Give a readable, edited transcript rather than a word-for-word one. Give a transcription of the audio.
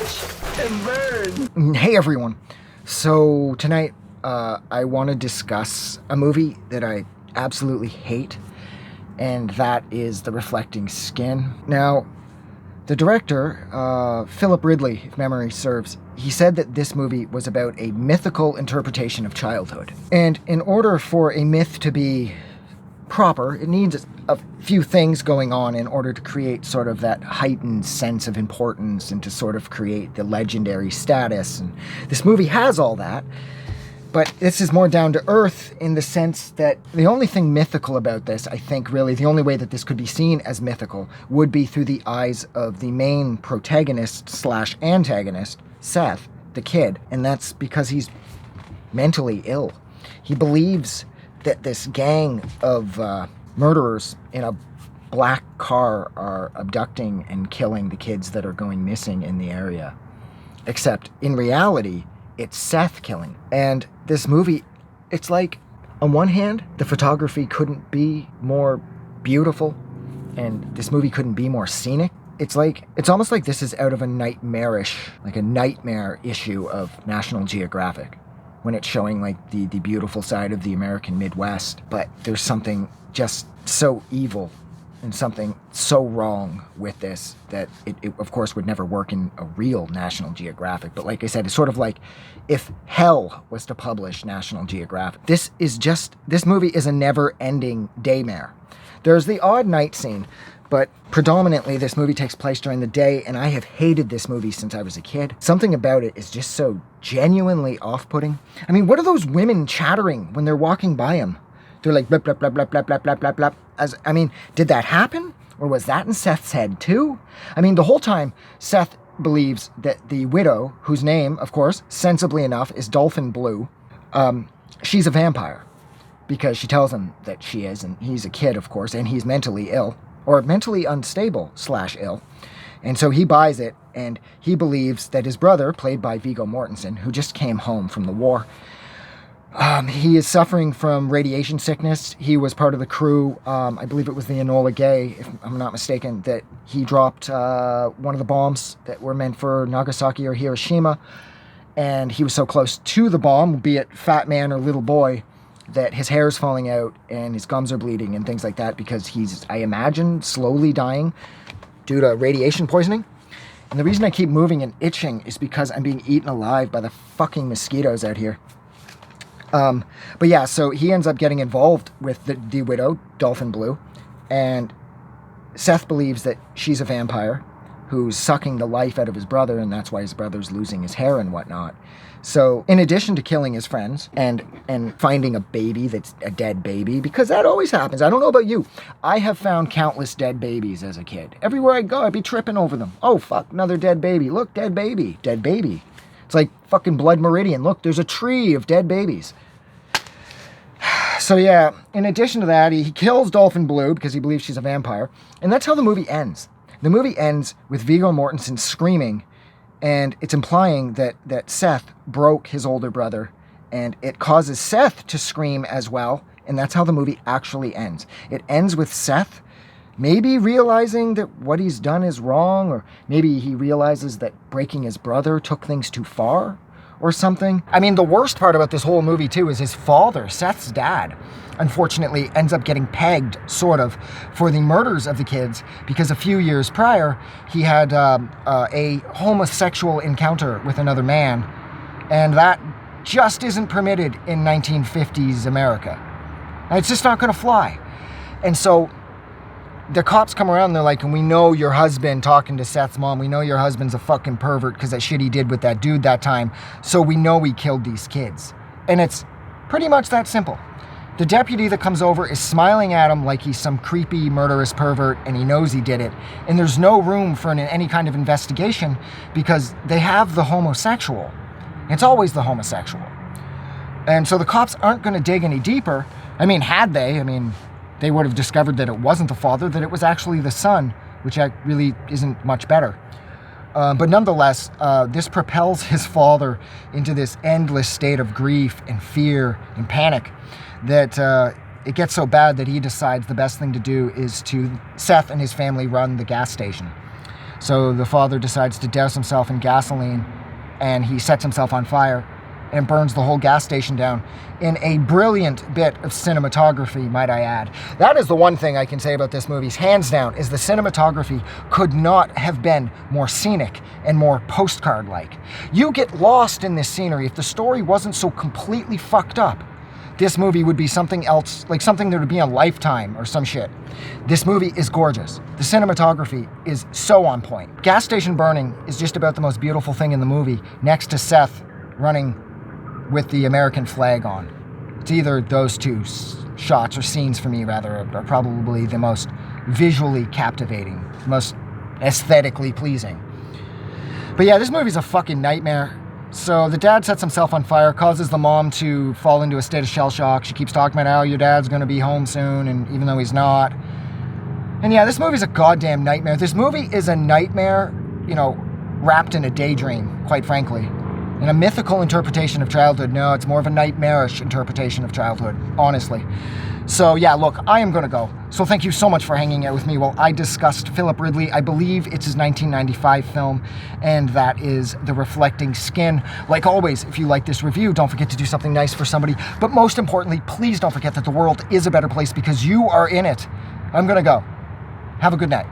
Watch and burn. Hey everyone. So tonight I want to discuss a movie that I absolutely hate, and that is The Reflecting Skin. Now, the director, Philip Ridley, if memory serves, he said that this movie was about a mythical interpretation of childhood. And in order for a myth to be proper, it needs a few things going on in order to create sort of that heightened sense of importance and to sort of create the legendary status. And this movie has all that, but this is more down to earth in the sense that the only thing mythical about this, I think really, the only way that this could be seen as mythical would be through the eyes of the main protagonist slash antagonist, Seth, the kid. And that's because he's mentally ill. He believes that this gang of murderers in a black car are abducting and killing the kids that are going missing in the area. Except in reality, it's Seth killing. And this movie, it's like, on one hand, the photography couldn't be more beautiful, and this movie couldn't be more scenic. It's almost like this is out of a nightmare issue of National Geographic, when it's showing like the beautiful side of the American Midwest, but there's something just so evil and something so wrong with this that it of course would never work in a real National Geographic. But like I said, it's sort of like if hell was to publish National Geographic. This movie is a never-ending daymare. There's the odd night scene, but predominantly this movie takes place during the day, and I have hated this movie since I was a kid. Something about it is just so genuinely off-putting. I mean, what are those women chattering when they're walking by him? They're like, blah, blah, blah, blah, blah, blah, blah, blah, blah. Did that happen? Or was that in Seth's head too? I mean, the whole time, Seth believes that the widow, whose name, of course, sensibly enough, is Dolphin Blue, she's a vampire. Because she tells him that she is, and he's a kid, of course, and he's mentally ill. Or mentally unstable / ill. And so he buys it, and he believes that his brother, played by Viggo Mortensen, who just came home from the war, he is suffering from radiation sickness. He was part of the crew, I believe it was the Enola Gay, if I'm not mistaken, that he dropped one of the bombs that were meant for Nagasaki or Hiroshima. And he was so close to the bomb, be it fat man or little boy, that his hair is falling out and his gums are bleeding and things like that because he's, I imagine, slowly dying due to radiation poisoning. And the reason I keep moving and itching is because I'm being eaten alive by the fucking mosquitoes out here. But yeah, so he ends up getting involved with the widow, Dolphin Blue, and Seth believes that she's a vampire who's sucking the life out of his brother, and that's why his brother's losing his hair and whatnot. So in addition to killing his friends and finding a baby that's a dead baby, because that always happens. I don't know about you. I have found countless dead babies as a kid. Everywhere I go, I'd be tripping over them. Oh, fuck, another dead baby. Look, dead baby. Dead baby. It's like fucking Blood Meridian. Look, there's a tree of dead babies. So yeah, in addition to that, he kills Dolphin Blue because he believes she's a vampire. And that's how the movie ends. The movie ends with Viggo Mortensen screaming, and it's implying that Seth broke his older brother, and it causes Seth to scream as well, and that's how the movie actually ends. It ends with Seth maybe realizing that what he's done is wrong, or maybe he realizes that breaking his brother took things too far, or something. I mean, the worst part about this whole movie, too, is his father, Seth's dad, unfortunately ends up getting pegged, sort of, for the murders of the kids, because a few years prior, he had a homosexual encounter with another man, and that just isn't permitted in 1950s America. And it's just not gonna fly. And so the cops come around and they're like, and we know your husband, talking to Seth's mom, we know your husband's a fucking pervert because that shit he did with that dude that time, so we know he killed these kids. And it's pretty much that simple. The deputy that comes over is smiling at him like he's some creepy murderous pervert and he knows he did it. And there's no room for any kind of investigation because they have the homosexual. It's always the homosexual. And so the cops aren't going to dig any deeper. I mean, had they, they would have discovered that it wasn't the father, that it was actually the son, which really isn't much better. But nonetheless, this propels his father into this endless state of grief and fear and panic that it gets so bad that he decides the best thing to do is to Seth and his family run the gas station. So the father decides to douse himself in gasoline, and he sets himself on fire and burns the whole gas station down in a brilliant bit of cinematography, might I add. That is the one thing I can say about this movie, hands down, is the cinematography could not have been more scenic and more postcard-like. You get lost in this scenery. If the story wasn't so completely fucked up, this movie would be something else, like something that would be on Lifetime or some shit. This movie is gorgeous. The cinematography is so on point. Gas station burning is just about the most beautiful thing in the movie, next to Seth running with the American flag on. It's either those two shots, or scenes for me rather, are probably the most visually captivating, most aesthetically pleasing. But yeah, this movie's a fucking nightmare. So the dad sets himself on fire, causes the mom to fall into a state of shell shock. She keeps talking about how your dad's gonna be home soon, and even though he's not. And yeah, this movie's a goddamn nightmare. This movie is a nightmare, wrapped in a daydream, quite frankly. And a mythical interpretation of childhood. No, it's more of a nightmarish interpretation of childhood, honestly. So yeah, look, I am gonna go. So thank you so much for hanging out with me while I discussed Philip Ridley. I believe it's his 1995 film, and that is The Reflecting Skin. Like always, if you like this review, don't forget to do something nice for somebody. But most importantly, please don't forget that the world is a better place because you are in it. I'm gonna go. Have a good night.